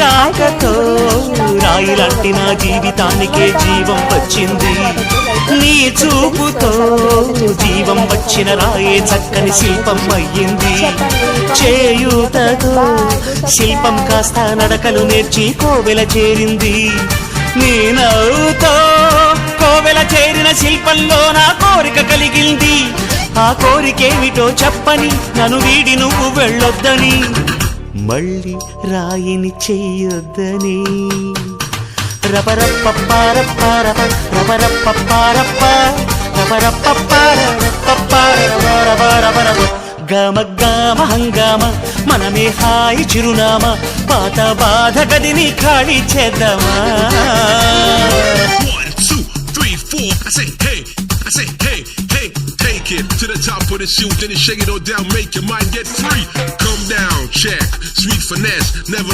రాకతో రాయిలాంటి నా జీవితానికే జీవం వచ్చింది. నీ చూపుతో జీవం వచ్చిన రాయే చక్కని శిల్పం అయ్యింది. చేయూతతో శిల్పం కాస్త నడకలు నేర్చి కోవెల చేరింది. నీ నవ్వుతో కోవెల చేరిన శిల్పంలో నా కోరిక కలిగింది. ఆ కోరికేమిటో చెప్పని నన్ను వీడి నువ్వు వెళ్ళొద్దని, మళ్ళీ రాయిని చెయ్యొద్దని. రబరప్పపారప్పారప రబరప్పపారప్ప రబరప్పపారపపారపపారపపారపపారప గమ గమ హంగామ మనమే హాయి చిరునామా, పాత బాధ గదిని ఖాళీ చేద్దామా. 1 2 3 4 I say hey hey, take it to the top of the shoot, then you shake it all down, make your mind get free. Come down, check, sweet finesse, never